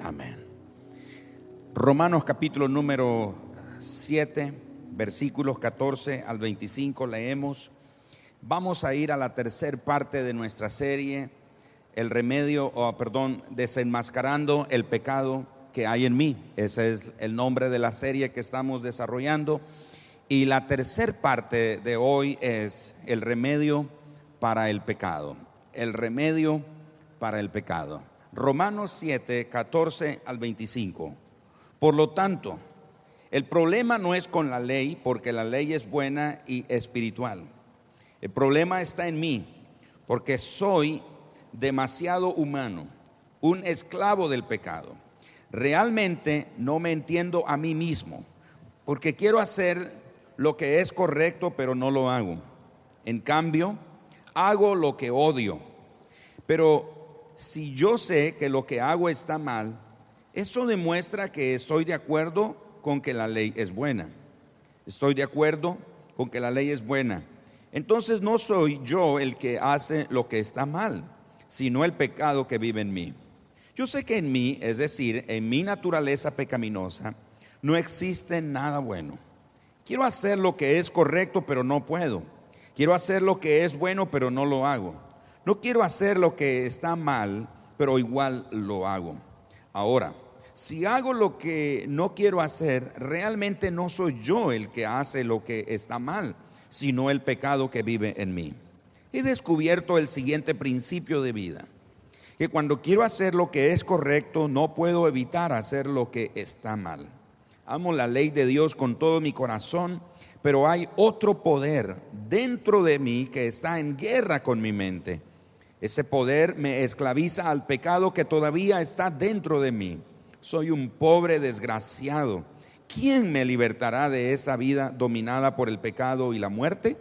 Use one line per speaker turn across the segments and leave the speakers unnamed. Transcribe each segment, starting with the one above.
Amén. Romanos capítulo número 7, versículos 14 al 25 leemos. Vamos a ir a la tercera parte de nuestra serie, desenmascarando el pecado que hay en mí. Ese es el nombre de la serie que estamos desarrollando. Y la tercera parte de hoy es el remedio para el pecado. El remedio para el pecado. Romanos 7, 14 al 25. Por lo tanto, el problema no es con la ley, porque la ley es buena y espiritual. El problema está en mí, porque soy demasiado humano, un esclavo del pecado. Realmente no me entiendo a mí mismo, porque quiero hacer lo que es correcto, pero no lo hago. En cambio, hago lo que odio. Pero si yo sé que lo que hago está mal, eso demuestra que estoy de acuerdo con que la ley es buena. Estoy de acuerdo con que la ley es buena. Entonces no soy yo el que hace lo que está mal, sino el pecado que vive en mí. Yo sé que en mí, es decir, en mi naturaleza pecaminosa, no existe nada bueno. Quiero hacer lo que es correcto, pero no puedo. Quiero hacer lo que es bueno, pero no lo hago. No quiero hacer lo que está mal, pero igual lo hago. Ahora, si hago lo que no quiero hacer, realmente no soy yo el que hace lo que está mal, sino el pecado que vive en mí. He descubierto el siguiente principio de vida: que cuando quiero hacer lo que es correcto, no puedo evitar hacer lo que está mal. Amo la ley de Dios con todo mi corazón, pero hay otro poder dentro de mí que está en guerra con mi mente. Ese poder me esclaviza al pecado que todavía está dentro de mí. Soy un pobre desgraciado. ¿Quién me libertará de esa vida dominada por el pecado y la muerte?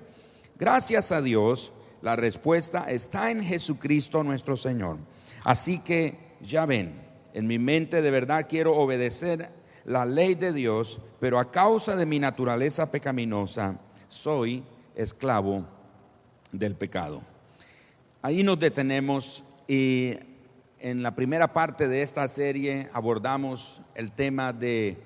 Gracias a Dios, la respuesta está en Jesucristo nuestro Señor. Así que ya ven, en mi mente de verdad quiero obedecer la ley de Dios, pero a causa de mi naturaleza pecaminosa, soy esclavo del pecado. Ahí nos detenemos y en la primera parte de esta serie abordamos el tema de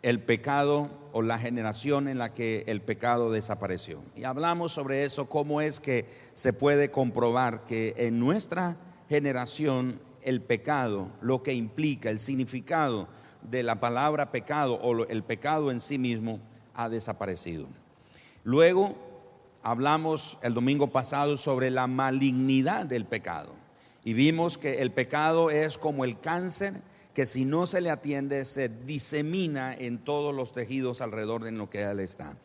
el pecado o la generación en la que el pecado desapareció. Y hablamos sobre eso, cómo es que se puede comprobar que en nuestra generación el pecado, lo que implica, el significado de la palabra pecado o el pecado en sí mismo ha desaparecido. Luego hablamos el domingo pasado sobre la malignidad del pecado y vimos que el pecado es como el cáncer que si no se le atiende se disemina en todos los tejidos alrededor de lo que él está.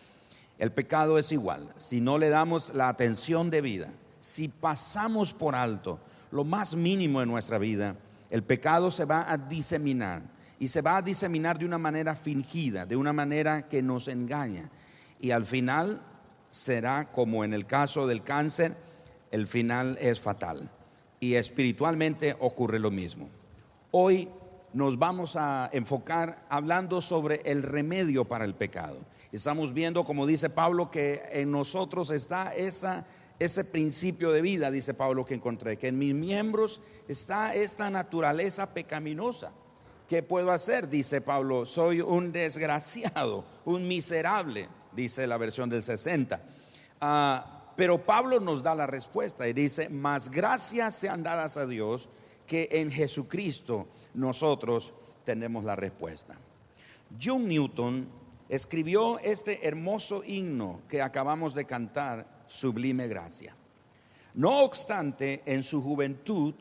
El pecado es igual, si no le damos la atención debida, si pasamos por alto lo más mínimo de nuestra vida, el pecado se va a diseminar y se va a diseminar de una manera fingida, de una manera que nos engaña, y al final será como en el caso del cáncer, el final es fatal, y espiritualmente ocurre lo mismo. Hoy nos vamos a enfocar hablando sobre el remedio para el pecado. Estamos viendo, como dice Pablo, que en nosotros está ese principio de vida, dice Pablo, que encontré, que en mis miembros está esta naturaleza pecaminosa. ¿Qué puedo hacer? Dice Pablo, soy un desgraciado, un miserable, dice la versión del 60. Pero Pablo nos da la respuesta y dice: mas gracias sean dadas a Dios que en Jesucristo nosotros tenemos la respuesta. John Newton escribió este hermoso himno que acabamos de cantar, Sublime Gracia. No obstante, en su juventud,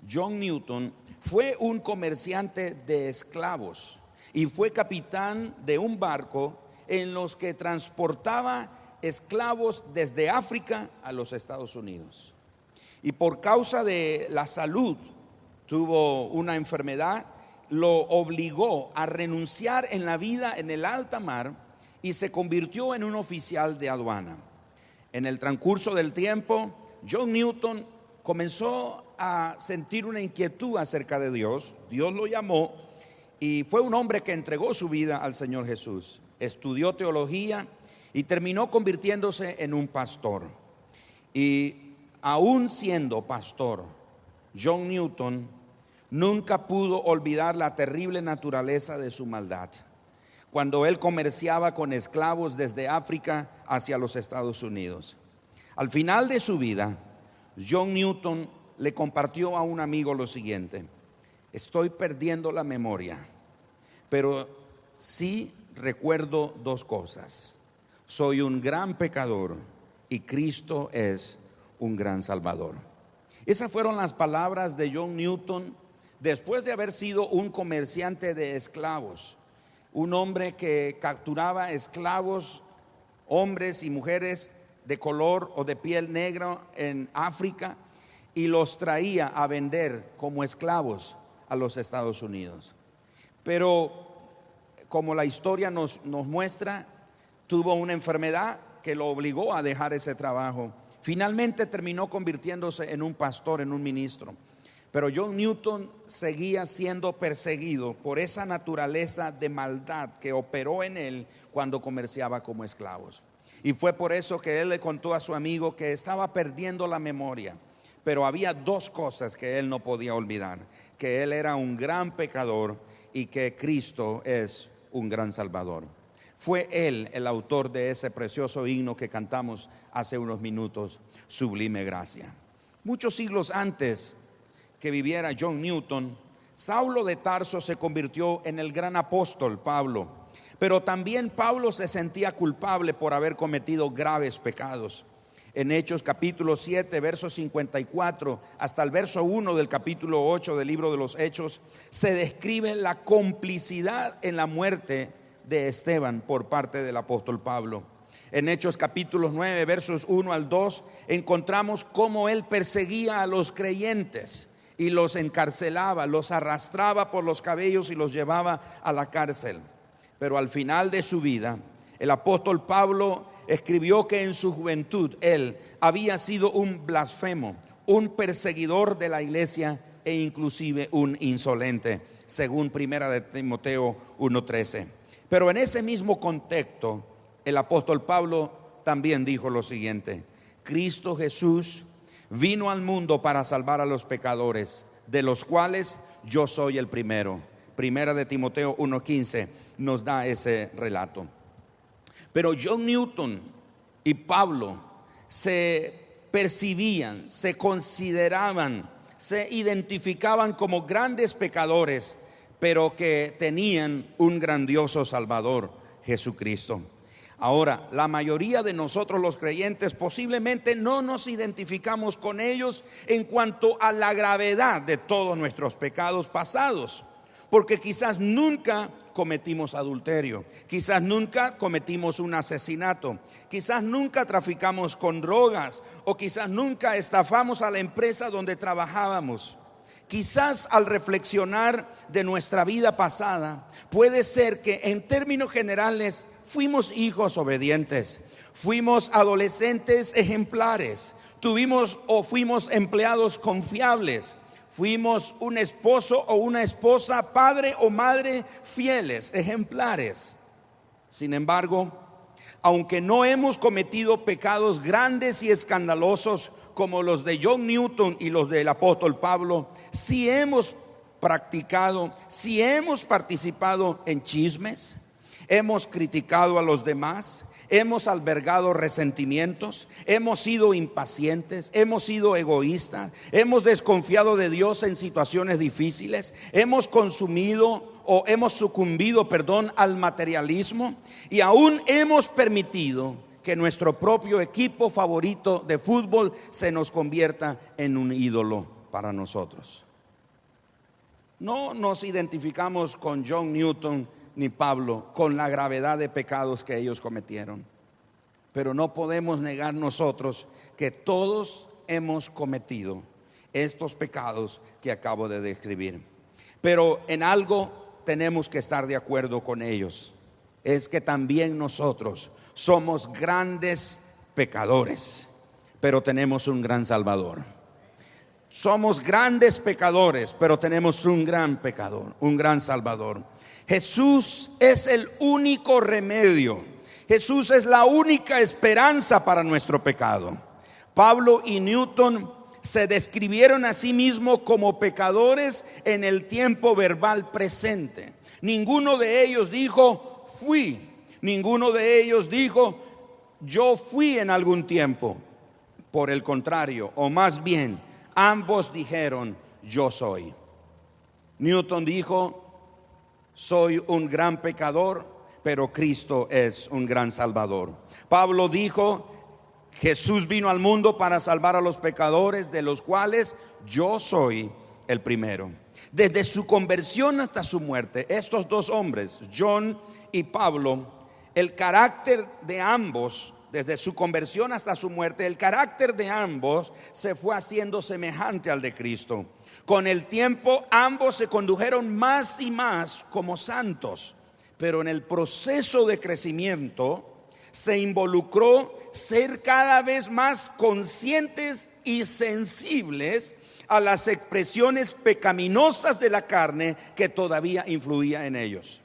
John Newton fue un comerciante de esclavos y fue capitán de un barco en los que transportaba esclavos desde África a los Estados Unidos. Y por causa de la salud, tuvo una enfermedad, lo obligó a renunciar en la vida en el alta mar y se convirtió en un oficial de aduana. En el transcurso del tiempo, John Newton comenzó a sentir una inquietud acerca de Dios. Dios lo llamó y fue un hombre que entregó su vida al Señor Jesús. Estudió teología y terminó convirtiéndose en un pastor. Y aún siendo pastor, John Newton nunca pudo olvidar la terrible naturaleza de su maldad cuando él comerciaba con esclavos desde África hacia los Estados Unidos. Al final de su vida, John Newton le compartió a un amigo lo siguiente: estoy perdiendo la memoria, pero sí recuerdo dos cosas. Soy un gran pecador y Cristo es un gran Salvador. Esas fueron las palabras de John Newton después de haber sido un comerciante de esclavos, un hombre que capturaba esclavos, hombres y mujeres de color o de piel negra en África, y los traía a vender como esclavos a los Estados Unidos. Pero como la historia nos muestra, tuvo una enfermedad que lo obligó a dejar ese trabajo. Finalmente terminó convirtiéndose en un pastor, en un ministro. Pero John Newton seguía siendo perseguido por esa naturaleza de maldad que operó en él cuando comerciaba como esclavos. Y fue por eso que él le contó a su amigo que estaba perdiendo la memoria. Pero había dos cosas que él no podía olvidar: que él era un gran pecador y que Cristo es un gran Salvador. Fue él el autor de ese precioso himno que cantamos hace unos minutos, Sublime Gracia. Muchos siglos antes que viviera John Newton, Saulo de Tarso se convirtió en el gran apóstol Pablo. Pero también Pablo se sentía culpable por haber cometido graves pecados. En Hechos capítulo 7, verso 54 hasta el verso 1 del capítulo 8 del libro de los Hechos, se describe la complicidad en la muerte de Esteban por parte del apóstol Pablo. En Hechos capítulo 9, versos 1 al 2, encontramos cómo él perseguía a los creyentes y los encarcelaba, los arrastraba por los cabellos y los llevaba a la cárcel. Pero al final de su vida, el apóstol Pablo escribió que en su juventud él había sido un blasfemo, un perseguidor de la iglesia e inclusive un insolente, según primera de Timoteo 1:13. Pero en ese mismo contexto, el apóstol Pablo también dijo lo siguiente: Cristo Jesús vino al mundo para salvar a los pecadores, de los cuales yo soy el primero. Primera de Timoteo 1:15 nos da ese relato. Pero John Newton y Pablo se percibían, se consideraban, se identificaban como grandes pecadores, pero que tenían un grandioso Salvador, Jesucristo. Ahora, la mayoría de nosotros los creyentes posiblemente no nos identificamos con ellos en cuanto a la gravedad de todos nuestros pecados pasados, porque quizás nunca cometimos adulterio, quizás nunca cometimos un asesinato, quizás nunca traficamos con drogas, o quizás nunca estafamos a la empresa donde trabajábamos. Quizás al reflexionar de nuestra vida pasada, puede ser que en términos generales fuimos hijos obedientes, fuimos adolescentes ejemplares, tuvimos o fuimos empleados confiables, fuimos un esposo o una esposa, padre o madre fieles, ejemplares. Sin embargo, aunque no hemos cometido pecados grandes y escandalosos como los de John Newton y los del apóstol Pablo, sí hemos practicado, sí hemos participado en chismes, hemos criticado a los demás, hemos albergado resentimientos, hemos sido impacientes, hemos sido egoístas, hemos desconfiado de Dios en situaciones difíciles, hemos sucumbido al materialismo, y aún hemos permitido que nuestro propio equipo favorito de fútbol se nos convierta en un ídolo para nosotros. No nos identificamos con John Newton ni Pablo con la gravedad de pecados que ellos cometieron, pero no podemos negar nosotros que todos hemos cometido estos pecados que acabo de describir. Pero en algo tenemos que estar de acuerdo con ellos: es que también nosotros somos grandes pecadores, pero tenemos un gran Salvador. Somos grandes pecadores, pero tenemos un gran pecador, un gran Salvador. Jesús es el único remedio. Jesús es la única esperanza para nuestro pecado. Pablo y Newton se describieron a sí mismos como pecadores en el tiempo verbal presente. Ninguno de ellos dijo, fui. Ninguno de ellos dijo, yo fui en algún tiempo. Por el contrario, o más bien, ambos dijeron, yo soy. Newton dijo, soy un gran pecador, pero Cristo es un gran salvador. Pablo dijo, Jesús vino al mundo para salvar a los pecadores, de los cuales yo soy el primero. Desde su conversión hasta su muerte, estos dos hombres, John y Pablo, el carácter de ambos, desde su conversión hasta su muerte, el carácter de ambos se fue haciendo semejante al de Cristo. Con el tiempo ambos se condujeron más y más como santos, pero en el proceso de crecimiento se involucró ser cada vez más conscientes y sensibles a las expresiones pecaminosas de la carne que todavía influía en ellos.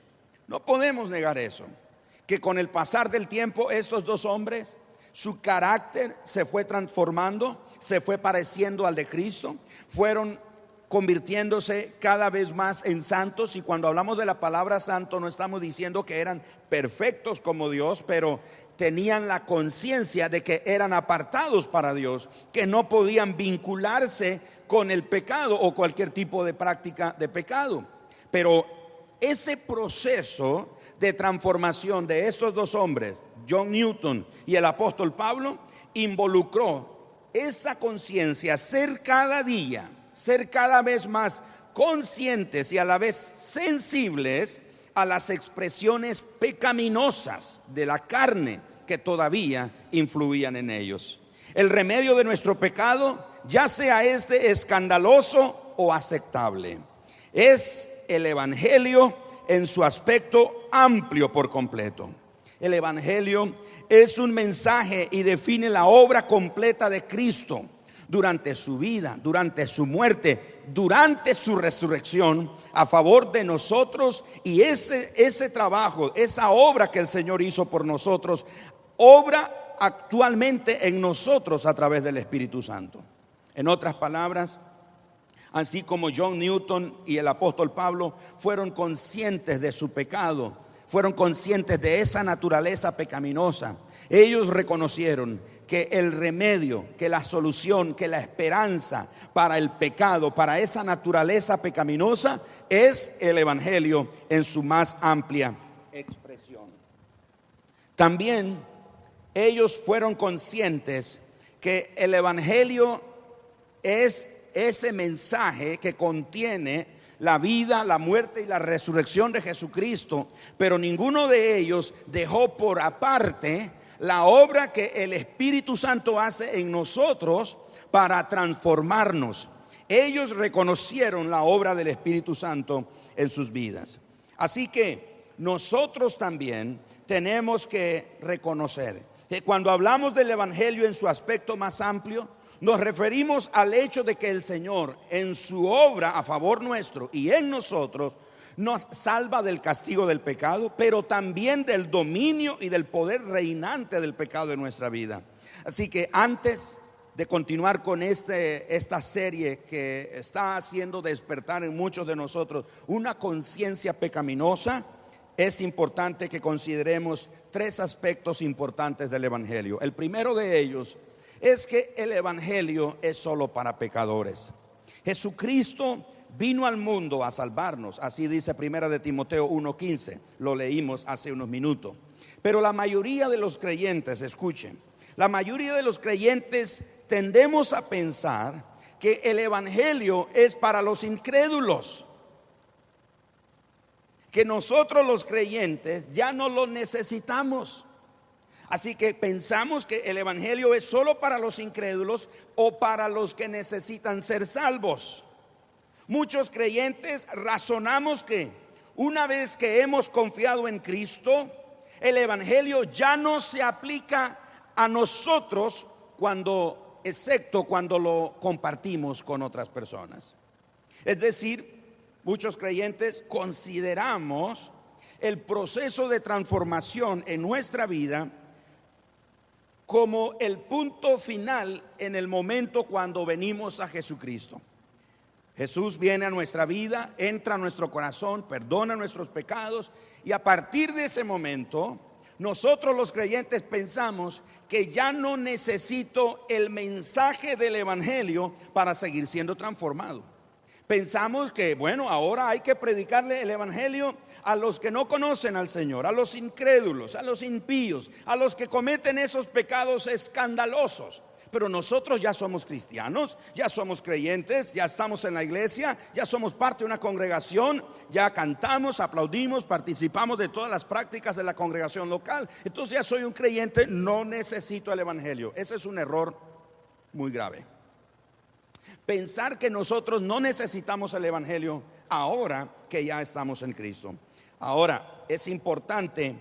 No podemos negar eso, que con el pasar del tiempo estos dos hombres, su carácter se fue transformando, se fue pareciendo al de Cristo, fueron convirtiéndose cada vez más en santos. Y cuando hablamos de la palabra santo, no estamos diciendo que eran perfectos como Dios, pero tenían la conciencia de que eran apartados para Dios, que no podían vincularse con el pecado o cualquier tipo de práctica de pecado. Pero ese proceso de transformación de estos dos hombres, John Newton y el apóstol Pablo, involucró esa conciencia, ser cada día, ser cada vez más conscientes y a la vez sensibles a las expresiones pecaminosas de la carne que todavía influían en ellos. El remedio de nuestro pecado, ya sea este escandaloso o aceptable, es el evangelio en su aspecto amplio por completo. El evangelio es un mensaje y define la obra completa de Cristo durante su vida, durante su muerte, durante su resurrección a favor de nosotros. Y ese trabajo, esa obra que el Señor hizo por nosotros, obra actualmente en nosotros a través del Espíritu Santo. En otras palabras, así como John Newton y el apóstol Pablo fueron conscientes de su pecado, fueron conscientes de esa naturaleza pecaminosa, ellos reconocieron que el remedio, que la solución, que la esperanza para el pecado, para esa naturaleza pecaminosa, es el evangelio en su más amplia expresión. También ellos fueron conscientes que el evangelio es ese mensaje que contiene la vida, la muerte y la resurrección de Jesucristo, pero ninguno de ellos dejó por aparte la obra que el Espíritu Santo hace en nosotros para transformarnos. Ellos reconocieron la obra del Espíritu Santo en sus vidas. Así que nosotros también tenemos que reconocer que cuando hablamos del evangelio en su aspecto más amplio, nos referimos al hecho de que el Señor en su obra a favor nuestro y en nosotros nos salva del castigo del pecado, pero también del dominio y del poder reinante del pecado en nuestra vida. Así que antes de continuar con esta serie que está haciendo despertar en muchos de nosotros una conciencia pecaminosa, es importante que consideremos tres aspectos importantes del evangelio. El primero de ellos es que el evangelio es solo para pecadores. Jesucristo vino al mundo a salvarnos, así dice Primera de Timoteo 1:15, lo leímos hace unos minutos. Pero la mayoría de los creyentes, escuchen, la mayoría de los creyentes tendemos a pensar que el evangelio es para los incrédulos, que nosotros los creyentes ya no lo necesitamos. Así que pensamos que el evangelio es solo para los incrédulos o para los que necesitan ser salvos. Muchos creyentes razonamos que una vez que hemos confiado en Cristo, el evangelio ya no se aplica a nosotros excepto cuando lo compartimos con otras personas. Es decir, muchos creyentes consideramos el proceso de transformación en nuestra vida como el punto final en el momento cuando venimos a Jesucristo. Jesús viene a nuestra vida, entra a nuestro corazón, perdona nuestros pecados, y a partir de ese momento nosotros los creyentes pensamos que ya no necesito el mensaje del evangelio para seguir siendo transformado. Pensamos que, bueno, ahora hay que predicarle el evangelio a los que no conocen al Señor, a los incrédulos, a los impíos, a los que cometen esos pecados escandalosos. Pero nosotros ya somos cristianos, ya somos creyentes, ya estamos en la iglesia, ya somos parte de una congregación, ya cantamos, aplaudimos, participamos de todas las prácticas de la congregación local. Entonces ya soy un creyente, no necesito el evangelio. Ese es un error muy grave. Pensar que nosotros no necesitamos el evangelio ahora que ya estamos en Cristo. Ahora, es importante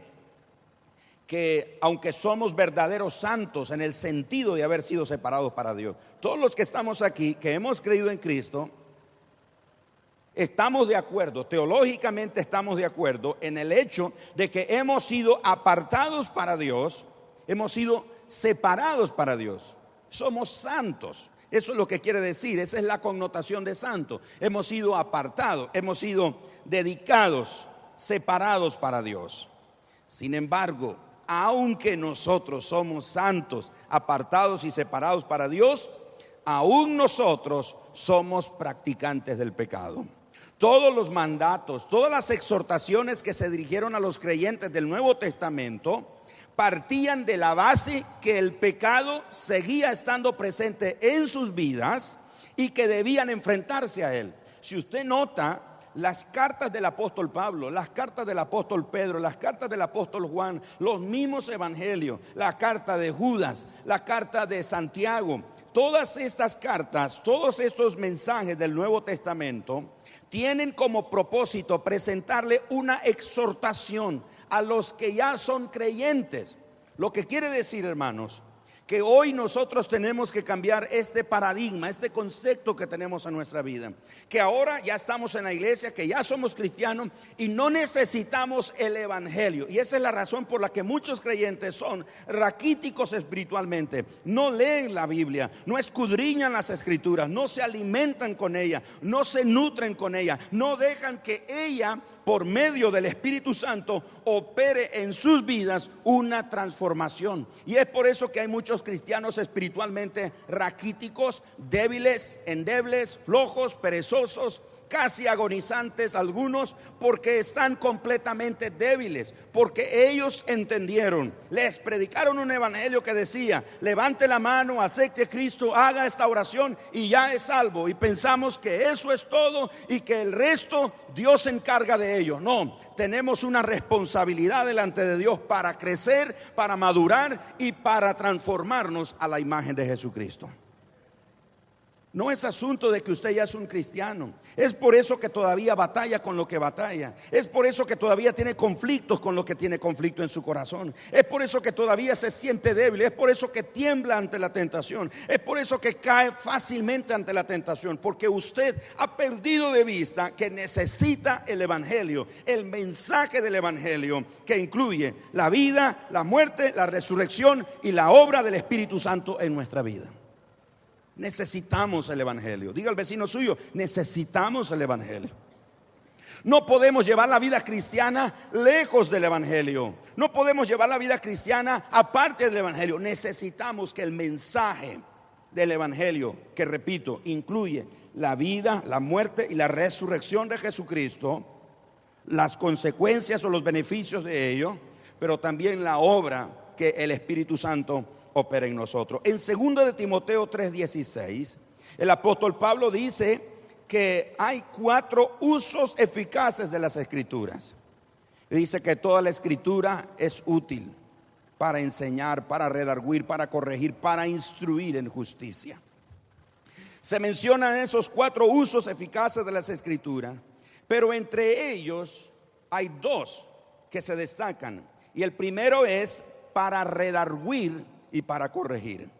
que aunque somos verdaderos santos en el sentido de haber sido separados para Dios, todos los que estamos aquí, que hemos creído en Cristo, estamos de acuerdo, teológicamente estamos de acuerdo en el hecho de que hemos sido apartados para Dios, hemos sido separados para Dios, somos santos. Eso es lo que quiere decir, esa es la connotación de santo. Hemos sido apartados, hemos sido dedicados, separados para Dios. Sin embargo, aunque nosotros somos santos, apartados y separados para Dios, aún nosotros somos practicantes del pecado. Todos los mandatos, todas las exhortaciones que se dirigieron a los creyentes del Nuevo Testamento partían de la base que el pecado seguía estando presente en sus vidas y que debían enfrentarse a él. Si usted nota, las cartas del apóstol Pablo, las cartas del apóstol Pedro, las cartas del apóstol Juan, los mismos evangelios, la carta de Judas, la carta de Santiago, todas estas cartas, todos estos mensajes del Nuevo Testamento tienen como propósito presentarle una exhortación a los que ya son creyentes. Lo que quiere decir, hermanos, que hoy nosotros tenemos que cambiar este paradigma, este concepto que tenemos en nuestra vida. Que ahora ya estamos en la iglesia, que ya somos cristianos y no necesitamos el evangelio. Y esa es la razón por la que muchos creyentes son raquíticos espiritualmente. No leen la Biblia, no escudriñan las escrituras, no se alimentan con ella, no se nutren con ella, no dejan que ella, por medio del Espíritu Santo, opere en sus vidas una transformación. Y es por eso que hay muchos cristianos espiritualmente raquíticos, débiles, endebles, flojos, perezosos, casi agonizantes algunos, porque están completamente débiles, porque ellos entendieron, les predicaron un evangelio que decía: levante la mano, acepte a Cristo, haga esta oración y ya es salvo, y pensamos que eso es todo y que el resto Dios se encarga de ello. No, tenemos una responsabilidad delante de Dios para crecer, para madurar y para transformarnos a la imagen de Jesucristo. No es asunto de que usted ya es un cristiano. Es por eso que todavía batalla con lo que batalla. Es por eso que todavía tiene conflictos con lo que tiene conflicto en su corazón. Es por eso que todavía se siente débil. Es por eso que tiembla ante la tentación. Es por eso que cae fácilmente ante la tentación. Porque usted ha perdido de vista que necesita el evangelio, el mensaje del evangelio, que incluye la vida, la muerte, la resurrección y la obra del Espíritu Santo en nuestra vida. Necesitamos el evangelio. Diga al vecino suyo: necesitamos el evangelio. No podemos llevar la vida cristiana lejos del evangelio. No podemos llevar la vida cristiana aparte del evangelio. Necesitamos que el mensaje del evangelio, que repito, incluye la vida, la muerte y la resurrección de Jesucristo, las consecuencias o los beneficios de ello, pero también la obra que el Espíritu Santo opera en nosotros. En 2 de Timoteo 3:16, el apóstol Pablo dice que hay 4 usos eficaces de las escrituras. Dice que toda la escritura es útil para enseñar, para redarguir, para corregir, para instruir en justicia. Se mencionan esos 4 usos eficaces de las escrituras, pero entre ellos hay 2 que se destacan. Y el primero es para redarguir y para corregir.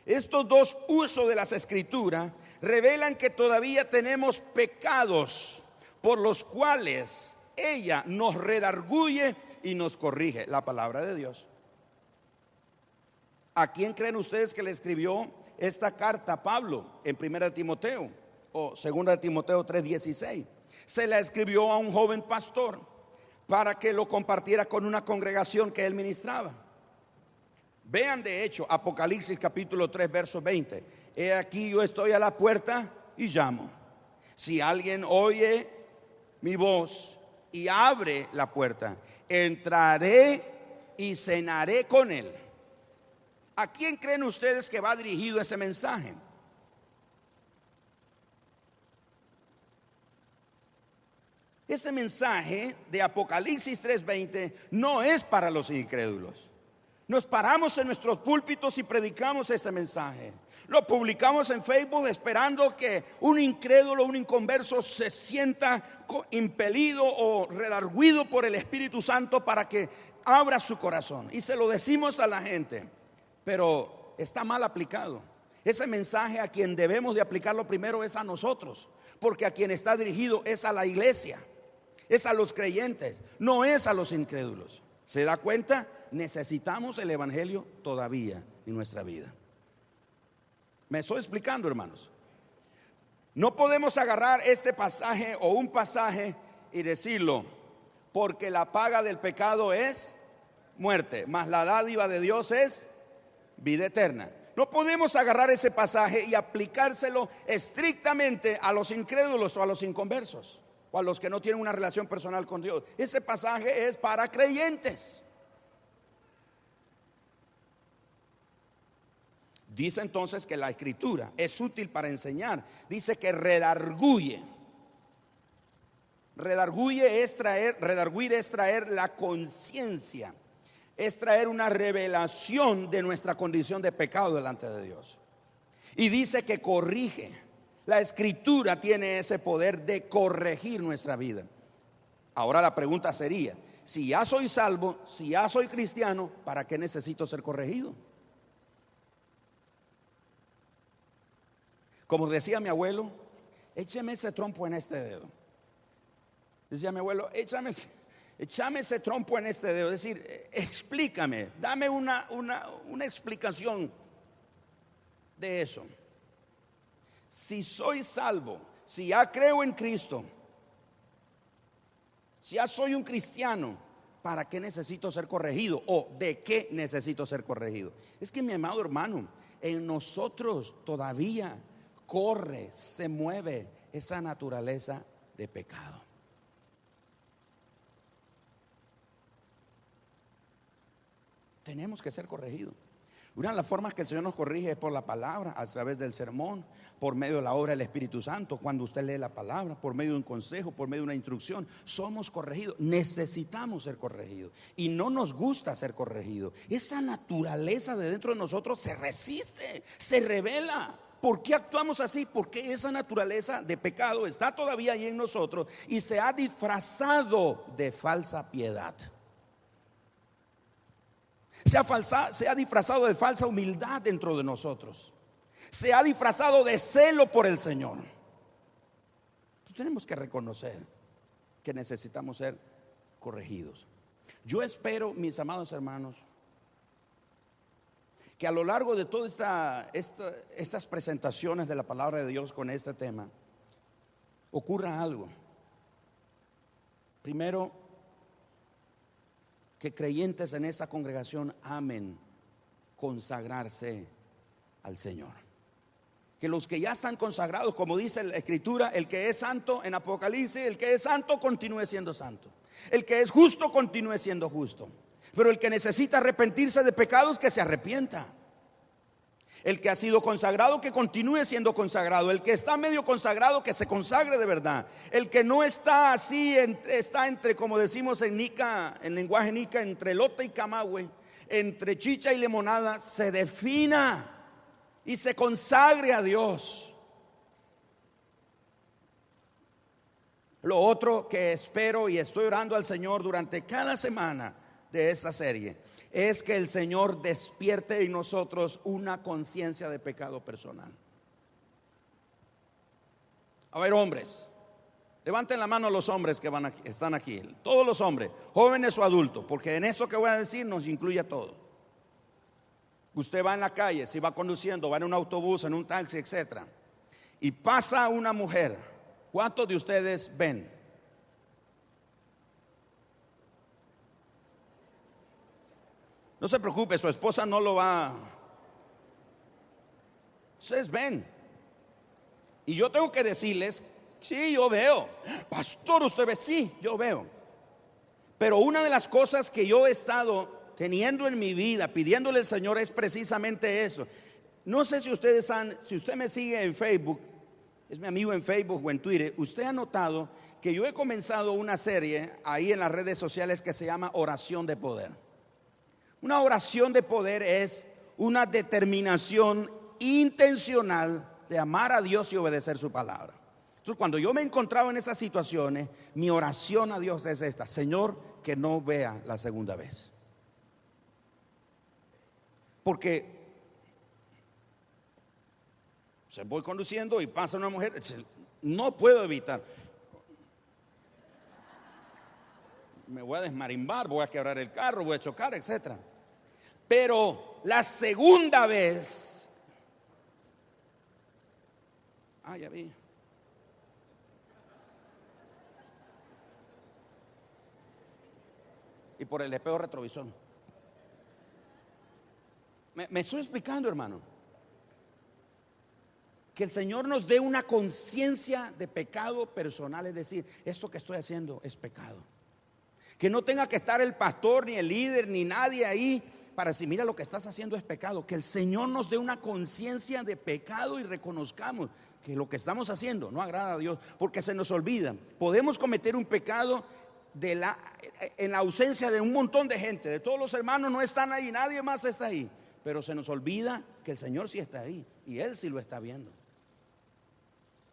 Estos 2 usos de las escrituras revelan que todavía tenemos pecados por los cuales ella nos redarguye y nos corrige, la palabra de Dios. ¿A quién creen ustedes que le escribió esta carta Pablo en 1 Timoteo o 2 Timoteo 3:16? Se la escribió a un joven pastor para que lo compartiera con una congregación que él ministraba. Vean de hecho Apocalipsis capítulo 3 verso 20. He aquí yo estoy a la puerta y llamo. Si alguien oye mi voz y abre la puerta, entraré y cenaré con él. ¿A quién creen ustedes que va dirigido ese mensaje? Ese mensaje de Apocalipsis 3:20 no es para los incrédulos. Nos paramos en nuestros púlpitos y predicamos ese mensaje. Lo publicamos en Facebook esperando que un incrédulo, un inconverso se sienta impelido o redarguido por el Espíritu Santo para que abra su corazón. Y se lo decimos a la gente, pero está mal aplicado. Ese mensaje a quien debemos de aplicarlo primero es a nosotros, porque a quien está dirigido es a la iglesia, es a los creyentes, no es a los incrédulos. ¿Se da cuenta? Necesitamos el evangelio todavía en nuestra vida. ¿Me estoy explicando, hermanos? No podemos agarrar este pasaje o un pasaje y decirlo, porque la paga del pecado es muerte, mas la dádiva de Dios es vida eterna. No podemos agarrar ese pasaje y aplicárselo estrictamente a los incrédulos o a los inconversos o a los que no tienen una relación personal con Dios. Ese pasaje es para creyentes. Dice entonces que la escritura es útil para enseñar. Dice que redarguye. Redarguir es traer la conciencia, es traer una revelación de nuestra condición de pecado delante de Dios. Y dice que corrige. La escritura tiene ese poder de corregir nuestra vida. Ahora la pregunta sería, si ya soy salvo, si ya soy cristiano, ¿para qué necesito ser corregido? Como decía mi abuelo, écheme ese trompo en este dedo. Decía mi abuelo, échame ese trompo en este dedo. Es decir, explícame, dame una explicación de eso. Si soy salvo, si ya creo en Cristo, si ya soy un cristiano, ¿para qué necesito ser corregido? ¿O de qué necesito ser corregido? Es que mi amado hermano, en nosotros todavía corre, se mueve esa naturaleza de pecado. Tenemos que ser corregidos. Una de las formas que el Señor nos corrige es por la palabra, a través del sermón, por medio de la obra del Espíritu Santo. Cuando usted lee la palabra, por medio de un consejo, por medio de una instrucción, somos corregidos. Necesitamos ser corregidos y no nos gusta ser corregidos. Esa naturaleza de dentro de nosotros se resiste, se revela. ¿Por qué actuamos así? Porque esa naturaleza de pecado está todavía ahí en nosotros y se ha disfrazado de falsa piedad. Se ha disfrazado de falsa humildad dentro de nosotros. Se ha disfrazado de celo por el Señor. Entonces tenemos que reconocer que necesitamos ser corregidos. Yo espero, mis amados hermanos, que a lo largo de todas estas presentaciones de la palabra de Dios con este tema ocurra algo. Primero, que creyentes en esa congregación amen consagrarse al Señor. Que los que ya están consagrados, como dice la Escritura, el que es santo en Apocalipsis, el que es santo continúe siendo santo. El que es justo continúe siendo justo. Pero el que necesita arrepentirse de pecados, que se arrepienta. El que ha sido consagrado, que continúe siendo consagrado. El que está medio consagrado, que se consagre de verdad. El que no está así, está entre, como decimos en Nica, en lenguaje Nica, entre elote y camagüey, entre chicha y limonada, se defina y se consagre a Dios. Lo otro que espero y estoy orando al Señor durante cada semana de esta serie es que el Señor despierte en nosotros una conciencia de pecado personal. A ver, hombres, levanten la mano los hombres que están aquí, todos los hombres, jóvenes o adultos, porque en esto que voy a decir nos incluye a todos. Usted va en la calle, si va conduciendo, va en un autobús, en un taxi, etcétera, y pasa una mujer, ¿cuántos de ustedes ven? No se preocupe, su esposa no lo va. Ustedes ven. Y yo tengo que decirles, sí, yo veo. Pastor, usted ve, sí, yo veo. Pero una de las cosas que yo he estado teniendo en mi vida, pidiéndole al Señor, es precisamente eso. No sé si ustedes si usted me sigue en Facebook, es mi amigo en Facebook o en Twitter, usted ha notado que yo he comenzado una serie ahí en las redes sociales que se llama Oración de Poder. Una oración de poder es una determinación intencional de amar a Dios y obedecer su palabra. Entonces, cuando yo me he encontrado en esas situaciones, mi oración a Dios es esta: Señor, que no vea la segunda vez. Porque voy conduciendo y pasa una mujer, no puedo evitar. Me voy a desmarimbar, voy a quebrar el carro, voy a chocar, etcétera. Pero la segunda vez, ya vi. Y por el espejo retrovisor. Me estoy explicando, hermano. Que el Señor nos dé una conciencia de pecado personal, es decir, esto que estoy haciendo es pecado. Que no tenga que estar el pastor, ni el líder, ni nadie ahí para decir, mira, lo que estás haciendo es pecado. Que el Señor nos dé una conciencia de pecado y reconozcamos que lo que estamos haciendo no agrada a Dios, porque se nos olvida. Podemos cometer un pecado en la ausencia de un montón de gente, de todos los hermanos no están ahí, nadie más está ahí, pero se nos olvida que el Señor sí está ahí y Él sí lo está viendo.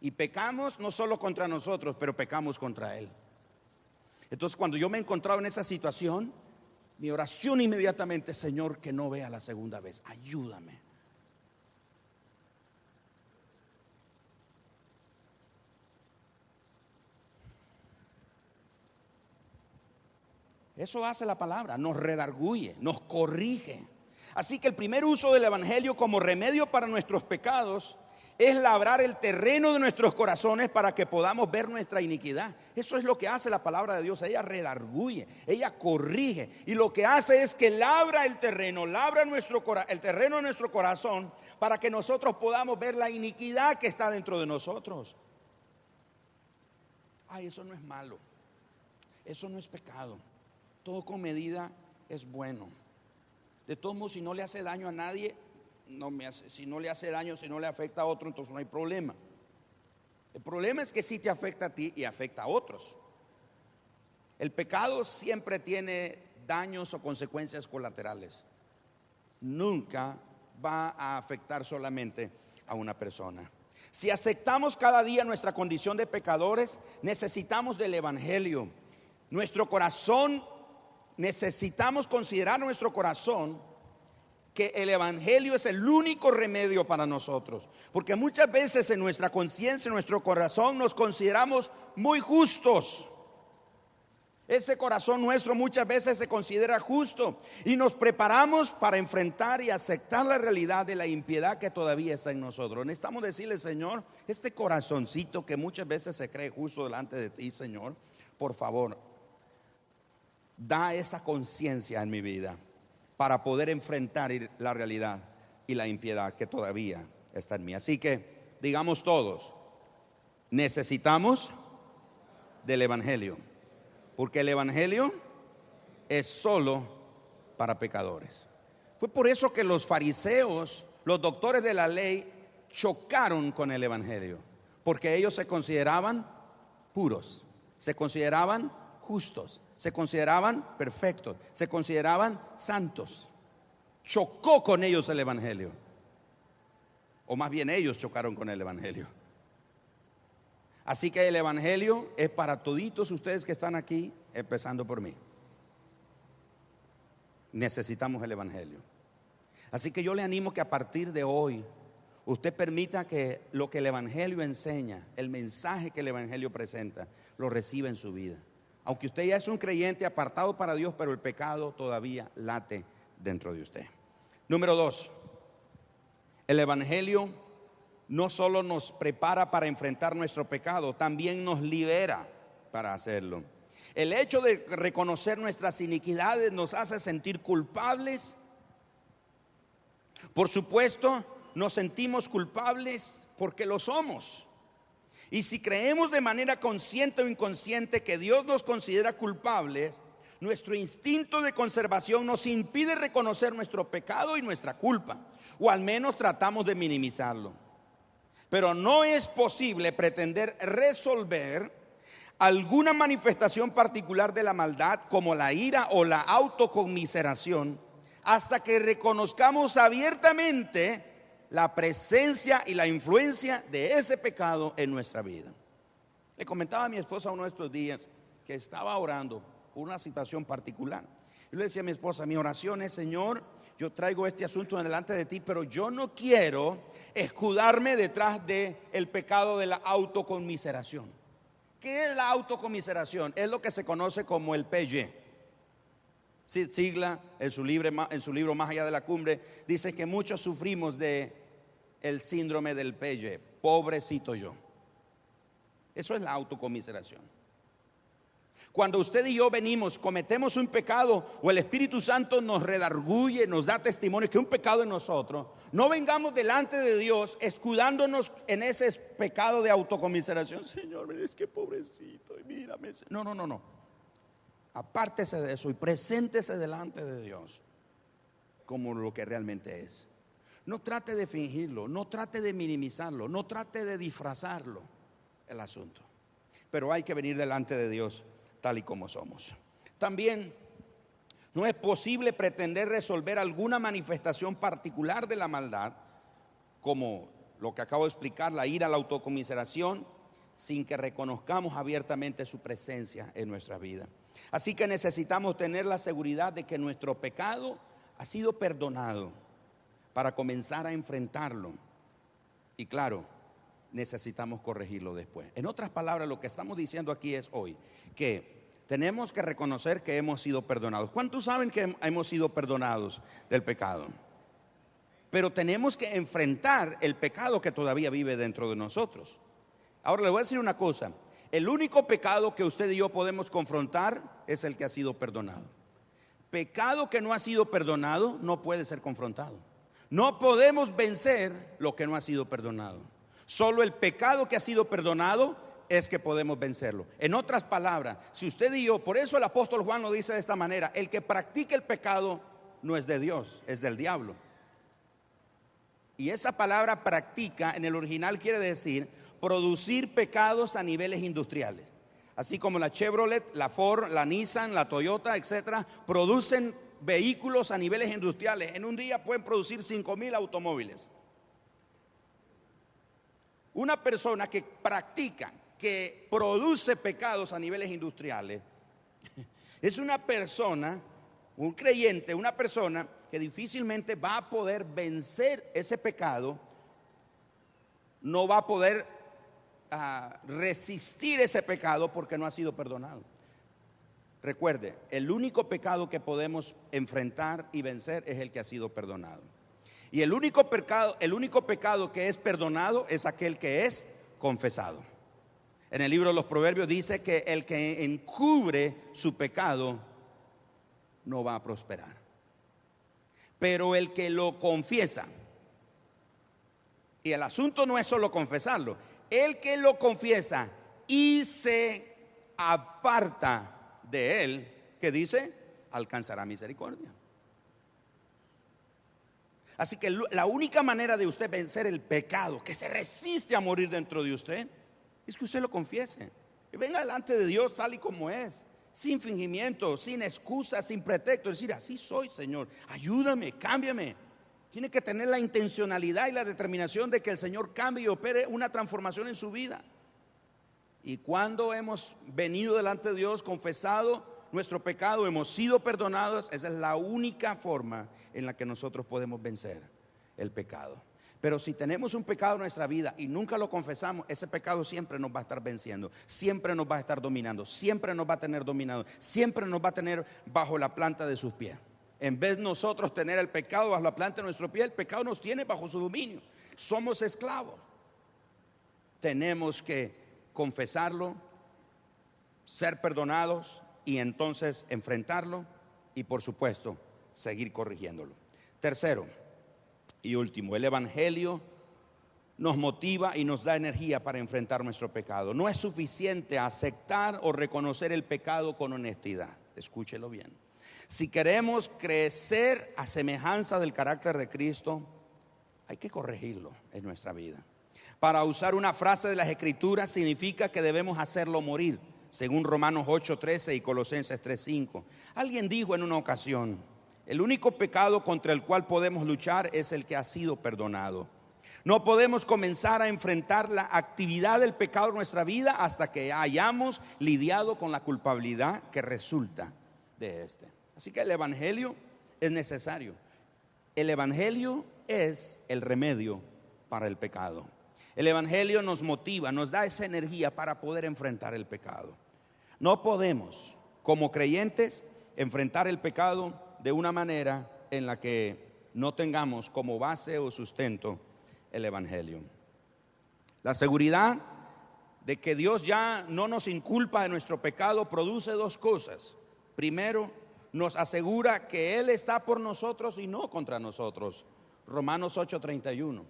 Y pecamos no solo contra nosotros, pero pecamos contra Él. Entonces, cuando yo me he encontrado en esa situación, mi oración inmediatamente: Señor, que no vea la segunda vez, ayúdame. Eso hace la palabra, nos redarguye, nos corrige. Así que el primer uso del evangelio como remedio para nuestros pecados es labrar el terreno de nuestros corazones para que podamos ver nuestra iniquidad. Eso es lo que hace la palabra de Dios. Ella redarguye, ella corrige, y lo que hace es que labra el terreno, el terreno de nuestro corazón para que nosotros podamos ver la iniquidad que está dentro de nosotros. Eso no es malo, eso no es pecado. Todo con medida es bueno. De todos modos, si no le hace daño a nadie, si no le hace daño, si no le afecta a otro, entonces no hay problema. El problema es que sí te afecta a ti y afecta a otros. El pecado siempre tiene daños o consecuencias colaterales. Nunca va a afectar solamente a una persona. Si aceptamos cada día nuestra condición de pecadores, necesitamos del evangelio. Necesitamos considerar nuestro corazón que el evangelio es el único remedio para nosotros, porque muchas veces en nuestra conciencia, en nuestro corazón, nos consideramos muy justos. Ese corazón nuestro muchas veces se considera justo y nos preparamos para enfrentar y aceptar la realidad de la impiedad que todavía está en nosotros. Necesitamos decirle: Señor, este corazoncito que muchas veces se cree justo delante de ti, Señor, por favor, da esa conciencia en mi vida para poder enfrentar la realidad y la impiedad que todavía está en mí. Así que digamos todos: necesitamos del evangelio, porque el evangelio es solo para pecadores. Fue por eso que los fariseos, los doctores de la ley, chocaron con el evangelio, porque ellos se consideraban puros, se consideraban justos, se consideraban perfectos, se consideraban santos. Chocó con ellos el evangelio, o más bien ellos chocaron con el evangelio. Así que el evangelio es para toditos ustedes que están aquí, empezando por mí. Necesitamos el evangelio. Así que yo le animo que a partir de hoy usted permita que lo que el evangelio enseña, el mensaje que el evangelio presenta, lo reciba en su vida. Aunque usted ya es un creyente apartado para Dios, pero el pecado todavía late dentro de usted. Número 2, el Evangelio no solo nos prepara para enfrentar nuestro pecado, también nos libera para hacerlo. El hecho de reconocer nuestras iniquidades nos hace sentir culpables. Por supuesto, nos sentimos culpables porque lo somos. Y si creemos de manera consciente o inconsciente que Dios nos considera culpables, nuestro instinto de conservación nos impide reconocer nuestro pecado y nuestra culpa, o al menos tratamos de minimizarlo. Pero no es posible pretender resolver alguna manifestación particular de la maldad, como la ira o la autoconmiseración, hasta que reconozcamos abiertamente la presencia y la influencia de ese pecado en nuestra vida. Le comentaba a mi esposa uno de estos días que estaba orando por una situación particular. Yo le decía a mi esposa, mi oración es: Señor, yo traigo este asunto delante de ti, pero yo no quiero escudarme detrás del pecado de la autoconmiseración. ¿Qué es la autoconmiseración? Es lo que se conoce como el PG. Sigla en su libro Más allá de la cumbre, dice que muchos sufrimos de el síndrome del PG. Pobrecito yo. Eso es la autoconmiseración. Cuando usted y yo cometemos un pecado, o el Espíritu Santo nos redarguye, nos da testimonio que un pecado en nosotros, no vengamos delante de Dios escudándonos en ese pecado de autoconmiseración. Señor, es que pobrecito, y mírame. No. Apártese de eso y preséntese delante de Dios como lo que realmente es. No trate de fingirlo, no trate de minimizarlo, no trate de disfrazarlo el asunto. Pero hay que venir delante de Dios tal y como somos. También no es posible pretender resolver alguna manifestación particular de la maldad, como lo que acabo de explicar, la ira, la autoconmiseración, sin que reconozcamos abiertamente su presencia en nuestra vida. Así que necesitamos tener la seguridad de que nuestro pecado ha sido perdonado para comenzar a enfrentarlo. Y claro, necesitamos corregirlo después. En otras palabras, lo que estamos diciendo aquí es hoy que tenemos que reconocer que hemos sido perdonados. ¿Cuántos saben que hemos sido perdonados del pecado? Pero tenemos que enfrentar el pecado que todavía vive dentro de nosotros. Ahora le voy a decir una cosa: el único pecado que usted y yo podemos confrontar es el que ha sido perdonado. Pecado que no ha sido perdonado no puede ser confrontado. No podemos vencer lo que no ha sido perdonado. Solo el pecado que ha sido perdonado es que podemos vencerlo. En otras palabras, si usted y yo, por eso el apóstol Juan lo dice de esta manera: el que practica el pecado no es de Dios, es del diablo. Y esa palabra practica en el original quiere decir producir pecados a niveles industriales. Así como la Chevrolet, la Ford, la Nissan, la Toyota, etcétera, producen vehículos a niveles industriales. En un día pueden producir 5,000 automóviles. Una persona que practica, que produce pecados a niveles industriales, es una persona, un creyente, una persona que difícilmente va a poder vencer ese pecado, no va a poder resistir ese pecado porque no ha sido perdonado. Recuerde, el único pecado que podemos enfrentar y vencer es el que ha sido perdonado. Y el único pecado que es perdonado es aquel que es confesado. En el libro de los Proverbios dice que el que encubre su pecado no va a prosperar, pero el que lo confiesa, y el asunto no es solo confesarlo, el que lo confiesa y se aparta de él, que dice, alcanzará misericordia. Así que la única manera de usted vencer el pecado que se resiste a morir dentro de usted es que usted lo confiese, que venga delante de Dios tal y como es, sin fingimiento, sin excusas, sin pretexto. Decir: así soy, Señor, ayúdame, cámbiame. Tiene que tener la intencionalidad y la determinación de que el Señor cambie y opere una transformación en su vida. Y cuando hemos venido delante de Dios, confesado nuestro pecado, hemos sido perdonados, esa es la única forma en la que nosotros podemos vencer el pecado. Pero si tenemos un pecado en nuestra vida y nunca lo confesamos, ese pecado siempre nos va a estar venciendo, siempre nos va a estar dominando, siempre nos va a tener dominado, siempre nos va a tener bajo la planta de sus pies. En vez de nosotros tener el pecado bajo la planta de nuestro pie, el pecado nos tiene bajo su dominio. Somos esclavos. Tenemos que confesarlo, ser perdonados y entonces enfrentarlo y, por supuesto, seguir corrigiéndolo. Tercero y último, el Evangelio nos motiva y nos da energía para enfrentar nuestro pecado. No es suficiente aceptar o reconocer el pecado con honestidad. Escúchelo bien. Si queremos crecer a semejanza del carácter de Cristo, hay que corregirlo en nuestra vida. Para usar una frase de las Escrituras, significa que debemos hacerlo morir, según Romanos 8:13 y Colosenses 3:5. Alguien dijo en una ocasión: el único pecado contra el cual podemos luchar es el que ha sido perdonado. No podemos comenzar a enfrentar la actividad del pecado en nuestra vida hasta que hayamos lidiado con la culpabilidad que resulta de este. Así que el Evangelio es necesario. El Evangelio es el remedio para el pecado. El Evangelio nos motiva, nos da esa energía para poder enfrentar el pecado. No podemos, como creyentes, enfrentar el pecado de una manera en la que no tengamos como base o sustento el Evangelio. La seguridad de que Dios ya no nos inculpa de nuestro pecado produce dos cosas. Primero, nos asegura que Él está por nosotros y no contra nosotros. Romanos 8:31.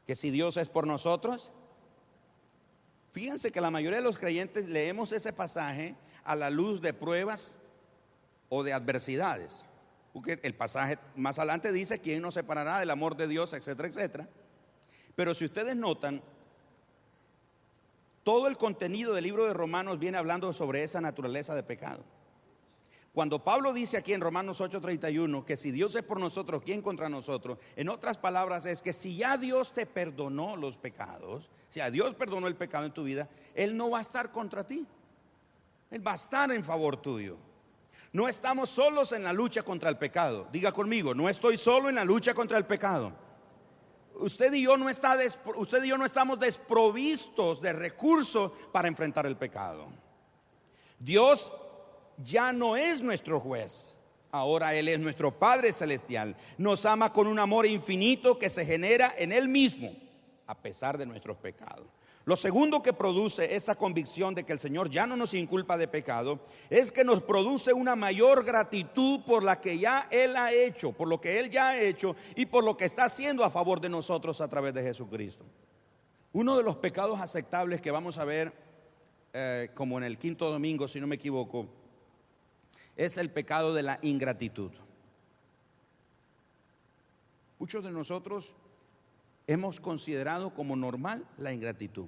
Que si Dios es por nosotros, fíjense que la mayoría de los creyentes leemos ese pasaje a la luz de pruebas o de adversidades. Porque el pasaje más adelante dice: ¿quién nos separará del amor de Dios?, etcétera, etcétera. Pero si ustedes notan, todo el contenido del libro de Romanos viene hablando sobre esa naturaleza de pecado. Cuando Pablo dice aquí en Romanos 8:31 que si Dios es por nosotros, ¿quién contra nosotros? En otras palabras es que si ya Dios te perdonó los pecados, si a Dios perdonó el pecado en tu vida, Él no va a estar contra ti. Él va a estar en favor tuyo. No estamos solos en la lucha contra el pecado. Diga conmigo: no estoy solo en la lucha contra el pecado. Usted y yo no estamos desprovistos de recursos para enfrentar el pecado. Dios ya no es nuestro juez. Ahora Él es nuestro Padre Celestial. Nos ama con un amor infinito que se genera en Él mismo, a pesar de nuestros pecados. Lo segundo que produce esa convicción de que el Señor ya no nos inculpa de pecado es que nos produce una mayor gratitud por la que ya Él ha hecho, por lo que Él ya ha hecho y por lo que está haciendo a favor de nosotros a través de Jesucristo. Uno de los pecados aceptables que vamos a ver, como en el quinto domingo, si no me equivoco, es el pecado de la ingratitud. Muchos de nosotros hemos considerado como normal la ingratitud.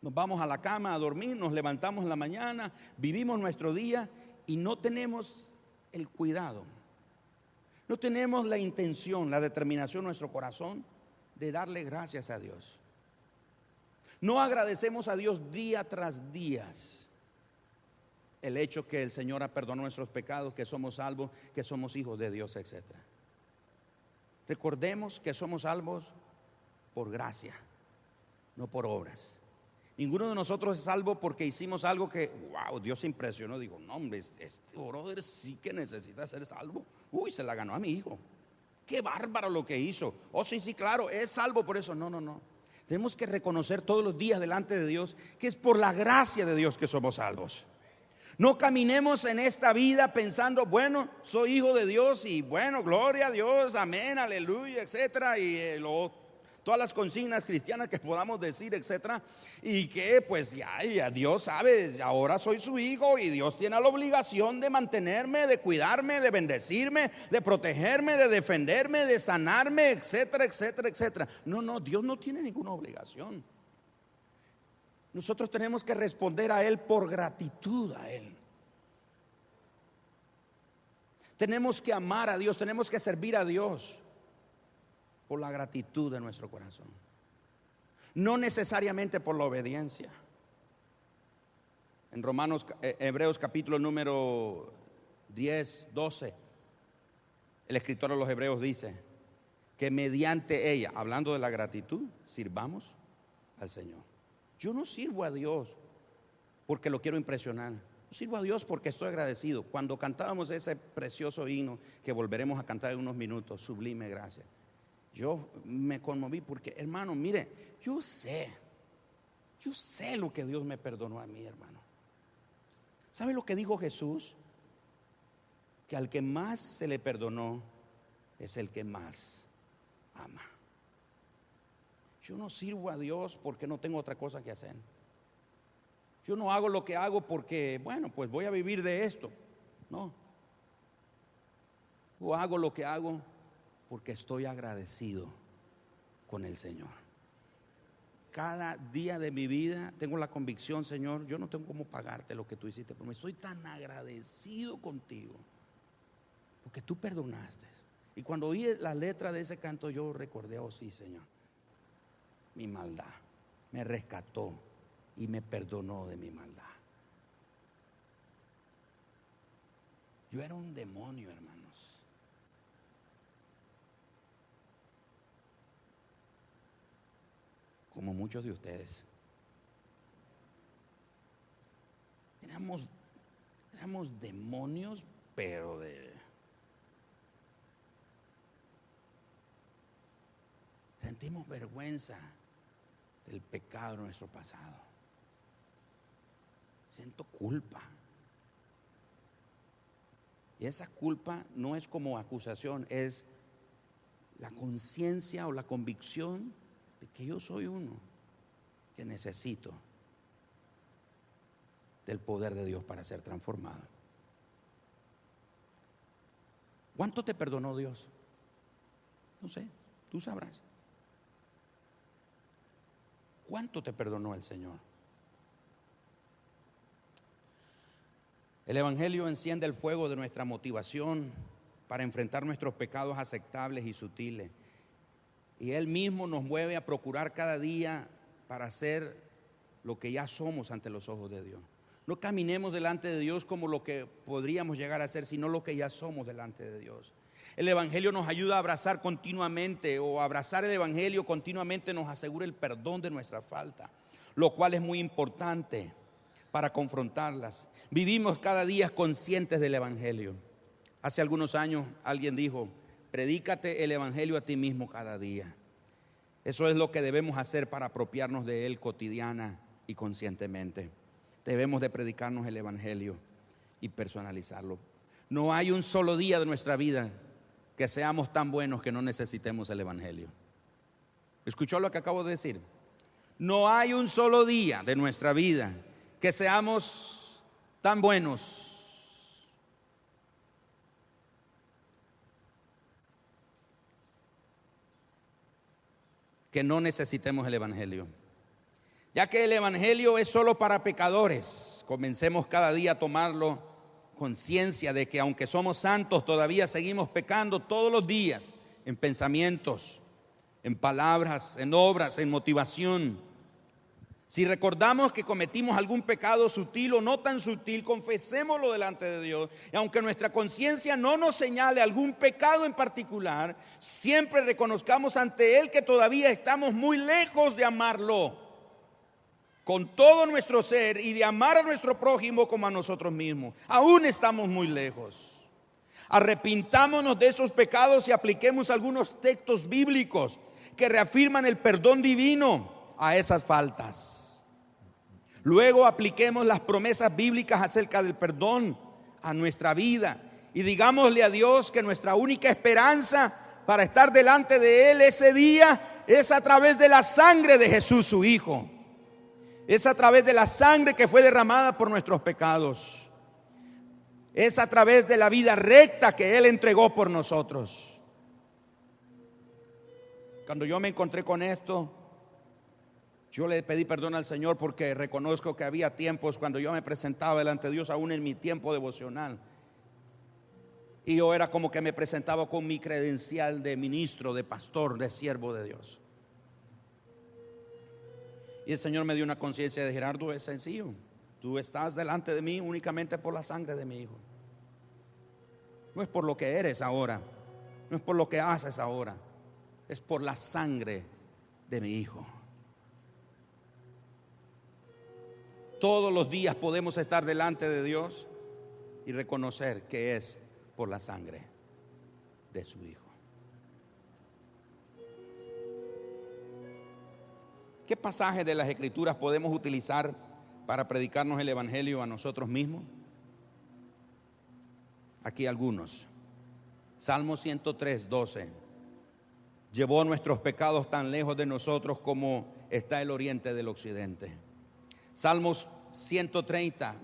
Nos vamos a la cama a dormir, nos levantamos en la mañana, vivimos nuestro día y no tenemos el cuidado, no tenemos la intención, la determinación en nuestro corazón de darle gracias a Dios. No agradecemos a Dios día tras día el hecho que el Señor ha perdonado nuestros pecados, que somos salvos, que somos hijos de Dios, etc. Recordemos que somos salvos por gracia, no por obras. Ninguno de nosotros es salvo porque hicimos algo que, wow, Dios se impresionó. Digo: no, hombre, este brother sí que necesita ser salvo. Uy, se la ganó a mi hijo. Qué bárbaro lo que hizo. Oh, sí, claro, es salvo por eso. No. Tenemos que reconocer todos los días delante de Dios que es por la gracia de Dios que somos salvos. No caminemos en esta vida pensando: bueno, soy hijo de Dios y bueno, gloria a Dios, amén, aleluya, etcétera, y todas las consignas cristianas que podamos decir, etcétera, y que pues ya Dios sabe, ahora soy su hijo y Dios tiene la obligación de mantenerme, de cuidarme, de bendecirme, de protegerme, de defenderme, de sanarme, etcétera, etcétera, etcétera. No, Dios no tiene ninguna obligación. Nosotros tenemos que responder a Él por gratitud a Él. Tenemos que amar a Dios, tenemos que servir a Dios por la gratitud de nuestro corazón, no necesariamente por la obediencia. En Hebreos capítulo número 10, 12, el escritor de los Hebreos dice que mediante ella, hablando de la gratitud, sirvamos al Señor. Yo no sirvo a Dios porque lo quiero impresionar. Sirvo a Dios porque estoy agradecido. Cuando cantábamos ese precioso himno que volveremos a cantar en unos minutos, Sublime Gracia, yo me conmoví porque, hermano, mire, yo sé lo que Dios me perdonó a mí, hermano. ¿Sabe lo que dijo Jesús? Que al que más se le perdonó es el que más ama. Yo no sirvo a Dios porque no tengo otra cosa que hacer. Yo no hago lo que hago porque, bueno, pues voy a vivir de esto. No. Yo hago lo que hago porque estoy agradecido con el Señor. Cada día de mi vida tengo la convicción, Señor, yo no tengo cómo pagarte lo que tú hiciste, pero me estoy tan agradecido contigo porque tú perdonaste. Y cuando oí la letra de ese canto, yo recordé, oh sí, Señor, mi maldad me rescató y me perdonó de mi maldad. Yo era un demonio, hermanos. Como muchos de ustedes. Éramos demonios, pero sentimos vergüenza del pecado de nuestro pasado. Siento culpa. Y esa culpa no es como acusación, es la conciencia o la convicción de que yo soy uno que necesito del poder de Dios para ser transformado. ¿Cuánto te perdonó Dios? No sé, tú sabrás. ¿Cuánto te perdonó el Señor? El Evangelio enciende el fuego de nuestra motivación para enfrentar nuestros pecados aceptables y sutiles. Y Él mismo nos mueve a procurar cada día para hacer lo que ya somos ante los ojos de Dios. No caminemos delante de Dios como lo que podríamos llegar a ser, sino lo que ya somos delante de Dios. El Evangelio nos ayuda a abrazar continuamente, o abrazar el Evangelio continuamente nos asegura el perdón de nuestra falta, lo cual es muy importante para confrontarlas. Vivimos cada día conscientes del Evangelio. Hace algunos años alguien dijo: predícate el Evangelio a ti mismo cada día. Eso es lo que debemos hacer para apropiarnos de él cotidiana y conscientemente. Debemos de predicarnos el Evangelio y personalizarlo. No hay un solo día de nuestra vida que seamos tan buenos que no necesitemos el Evangelio. ¿Escuchó lo que acabo de decir? No hay un solo día de nuestra vida que seamos tan buenos que no necesitemos el Evangelio. Ya que el Evangelio es solo para pecadores, comencemos cada día a tomarlo conciencia de que aunque somos santos, todavía seguimos pecando todos los días, en pensamientos, en palabras, en obras, en motivación. Si recordamos que cometimos algún pecado sutil o no tan sutil, confesémoslo delante de Dios. Y aunque nuestra conciencia no nos señale algún pecado en particular, siempre reconozcamos ante Él que todavía estamos muy lejos de amarlo con todo nuestro ser y de amar a nuestro prójimo como a nosotros mismos. Aún estamos muy lejos. Arrepintámonos de esos pecados y apliquemos algunos textos bíblicos que reafirman el perdón divino a esas faltas. Luego apliquemos las promesas bíblicas acerca del perdón a nuestra vida y digámosle a Dios que nuestra única esperanza para estar delante de Él ese día es a través de la sangre de Jesús, su Hijo. Es a través de la sangre que fue derramada por nuestros pecados. Es a través de la vida recta que Él entregó por nosotros. Cuando yo me encontré con esto, yo le pedí perdón al Señor porque reconozco que había tiempos cuando yo me presentaba delante de Dios, aún en mi tiempo devocional, y yo era como que me presentaba con mi credencial de ministro, de pastor, de siervo de Dios. Y el Señor me dio una conciencia de: Gerardo, es sencillo. Tú estás delante de mí únicamente por la sangre de mi Hijo. No es por lo que eres ahora, no es por lo que haces ahora, es por la sangre de mi Hijo. Todos los días podemos estar delante de Dios y reconocer que es por la sangre de su Hijo. ¿Qué pasaje de las Escrituras podemos utilizar para predicarnos el Evangelio a nosotros mismos? Aquí algunos. Salmo 103, 12. Llevó nuestros pecados tan lejos de nosotros como está el oriente del occidente. Salmos 130,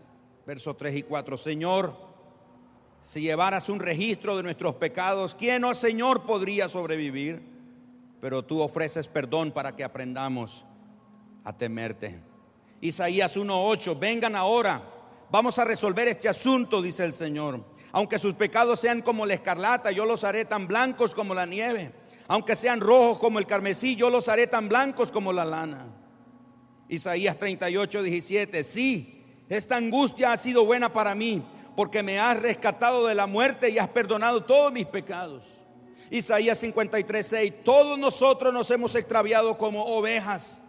versos 3 y 4. Señor, si llevaras un registro de nuestros pecados, ¿quién, oh Señor, podría sobrevivir? Pero tú ofreces perdón para que aprendamos a temerte. Isaías 1:8. Vengan ahora, vamos a resolver este asunto, dice el Señor. Aunque sus pecados sean como la escarlata, yo los haré tan blancos como la nieve. Aunque sean rojos como el carmesí, yo los haré tan blancos como la lana. Isaías 38:17. Sí, esta angustia ha sido buena para mí, porque me has rescatado de la muerte y has perdonado todos mis pecados. Isaías 53:6. Todos nosotros nos hemos extraviado como ovejas.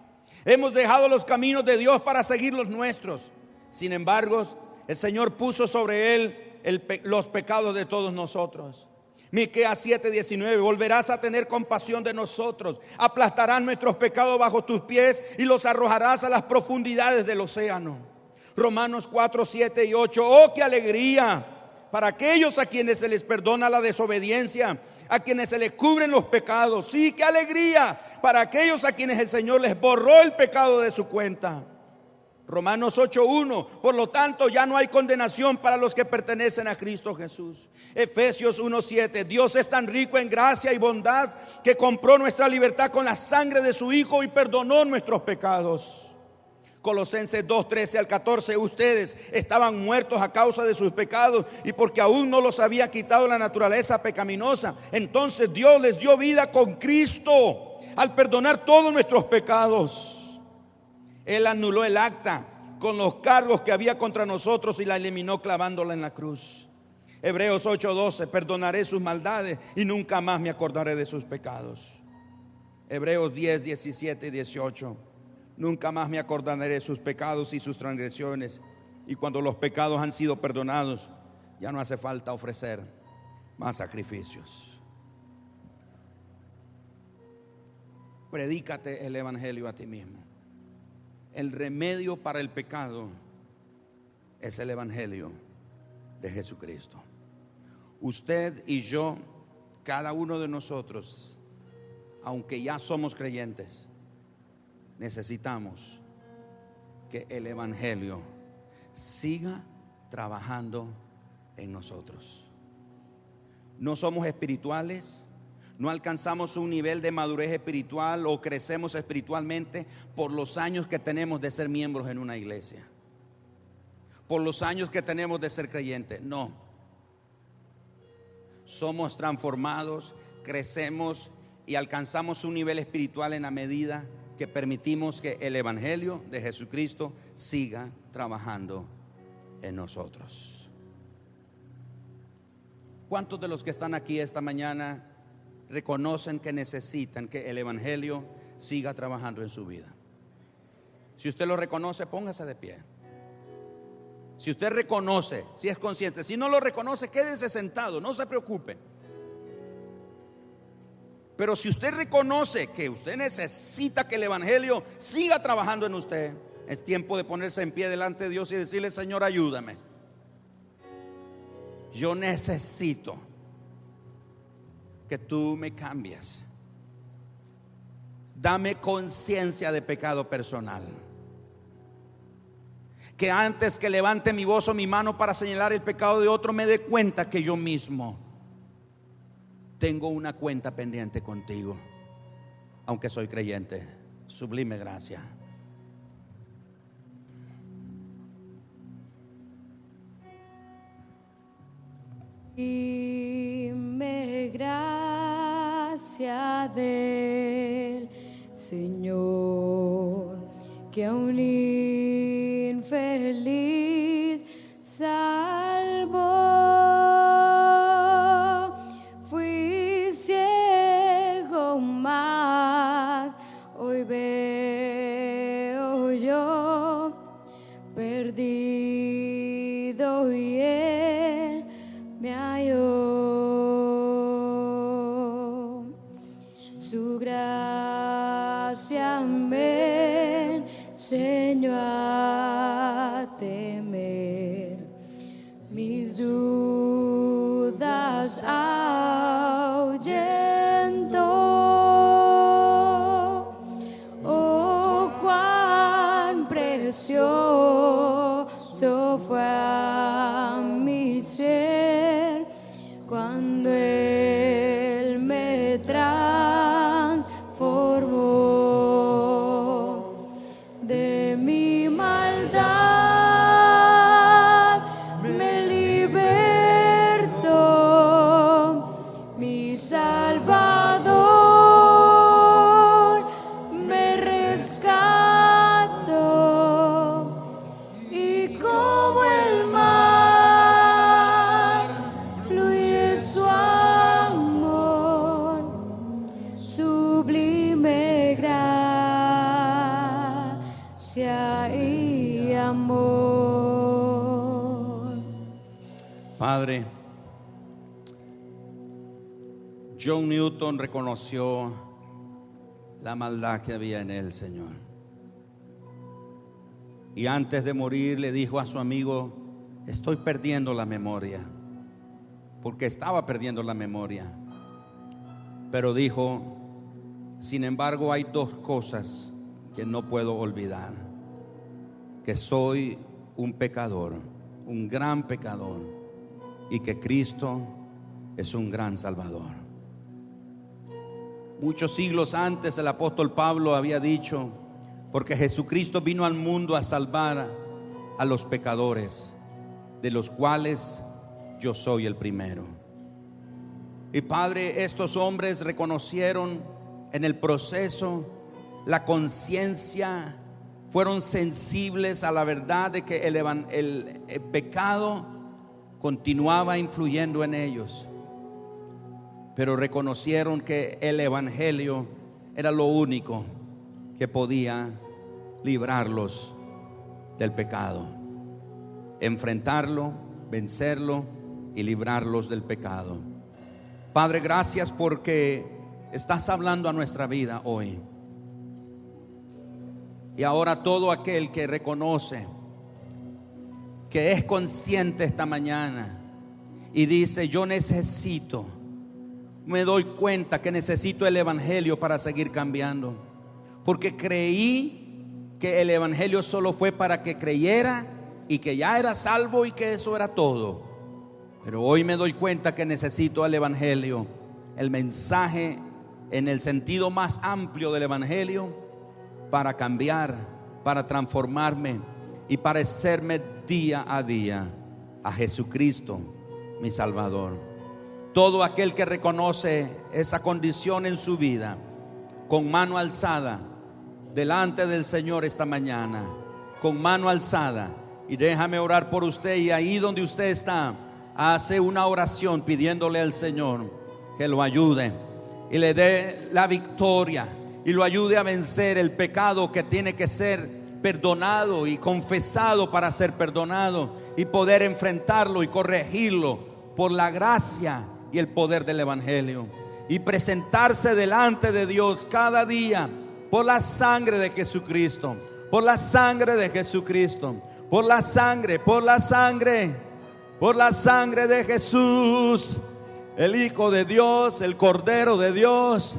Hemos dejado los caminos de Dios para seguir los nuestros. Sin embargo, el Señor puso sobre él los pecados de todos nosotros. Miqueas 7:19. Volverás a tener compasión de nosotros, aplastarás nuestros pecados bajo tus pies y los arrojarás a las profundidades del océano. Romanos 4:7 y 8. Oh, qué alegría para aquellos a quienes se les perdona la desobediencia, a quienes se les cubren los pecados. Sí, qué alegría para aquellos a quienes el Señor les borró el pecado de su cuenta. Romanos 8:1. Por lo tanto, ya no hay condenación para los que pertenecen a Cristo Jesús. Efesios 1:7. Dios es tan rico en gracia y bondad que compró nuestra libertad con la sangre de su Hijo y perdonó nuestros pecados. Colosenses 2:13 al 14. Ustedes estaban muertos a causa de sus pecados y porque aún no los había quitado la naturaleza pecaminosa. Entonces Dios les dio vida con Cristo al perdonar todos nuestros pecados. Él anuló el acta con los cargos que había contra nosotros y la eliminó clavándola en la cruz. Hebreos 8:12. Perdonaré sus maldades y nunca más me acordaré de sus pecados. Hebreos 10:17 y 18. Nunca más me acordaré de sus pecados y sus transgresiones. Y cuando los pecados han sido perdonados, ya no hace falta ofrecer más sacrificios. Predícate el Evangelio a ti mismo. El remedio para el pecado es el Evangelio de Jesucristo. Usted y yo, cada uno de nosotros, aunque ya somos creyentes, necesitamos que el Evangelio siga trabajando en nosotros. No somos espirituales, no alcanzamos un nivel de madurez espiritual o crecemos espiritualmente por los años que tenemos de ser miembros en una iglesia, por los años que tenemos de ser creyentes. No, somos transformados, crecemos y alcanzamos un nivel espiritual en la medida que permitimos que el Evangelio de Jesucristo siga trabajando en nosotros. ¿Cuántos de los que están aquí esta mañana reconocen que necesitan que el Evangelio siga trabajando en su vida? Si usted lo reconoce, póngase de pie. Si usted reconoce, si es consciente. Si no lo reconoce, quédese sentado, no se preocupe. Pero si usted reconoce que usted necesita que el Evangelio siga trabajando en usted, es tiempo de ponerse en pie delante de Dios y decirle: Señor, ayúdame. Yo necesito que tú me cambies. Dame conciencia de pecado personal. Que antes que levante mi voz o mi mano para señalar el pecado de otro, me dé cuenta que yo mismo tengo una cuenta pendiente contigo, aunque soy creyente. Sublime gracia.
Dime gracia del Señor, que a un infeliz salvó. Fui ciego, mas hoy veo yo. perdido y Él me halló. Su gracia me enseñó a temer, mis dudas ahuyentó. Oh, cuán precioso fue a mi ser cuando Él me transformó. De mi maldad me libertó, mi Salvador me rescató, y como el mar fluye su amor, sublime gracia y amor.
Padre, John Newton reconoció la maldad que había en él, Señor. Y antes de morir le dijo a su amigo: estoy perdiendo la memoria, porque estaba perdiendo la memoria. Pero dijo: sin embargo, hay dos cosas que no puedo olvidar: que soy un pecador, un gran pecador, y que Cristo es un gran Salvador. Muchos siglos antes el apóstol Pablo había dicho: porque Jesucristo vino al mundo a salvar a los pecadores, de los cuales yo soy el primero. Y Padre, estos hombres reconocieron en el proceso la conciencia, fueron sensibles a la verdad de que el pecado continuaba influyendo en ellos, pero reconocieron que el evangelio era lo único que podía librarlos del pecado, enfrentarlo, vencerlo y librarlos del pecado. Padre, gracias porque estás hablando a nuestra vida hoy. Y ahora todo aquel que reconoce, que es consciente esta mañana y dice: yo necesito, me doy cuenta que necesito el evangelio para seguir cambiando, porque creí que el evangelio solo fue para que creyera y que ya era salvo y que eso era todo. Pero hoy me doy cuenta que necesito el evangelio, el mensaje en el sentido más amplio del evangelio, para cambiar, para transformarme y parecerme día a día a Jesucristo, mi Salvador. Todo aquel que reconoce esa condición en su vida, con mano alzada delante del Señor esta mañana, con mano alzada, y déjame orar por usted. Y ahí donde usted está, hace una oración pidiéndole al Señor que lo ayude y le dé la victoria y lo ayude a vencer el pecado que tiene que ser perdonado y confesado para ser perdonado, y poder enfrentarlo y corregirlo por la gracia y el poder del evangelio, y presentarse delante de Dios cada día por la sangre de Jesucristo, por la sangre de Jesucristo, por la sangre, por la sangre, por la sangre de Jesús, el Hijo de Dios, el Cordero de Dios,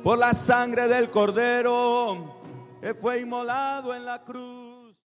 por la sangre del Cordero que fue inmolado en la cruz.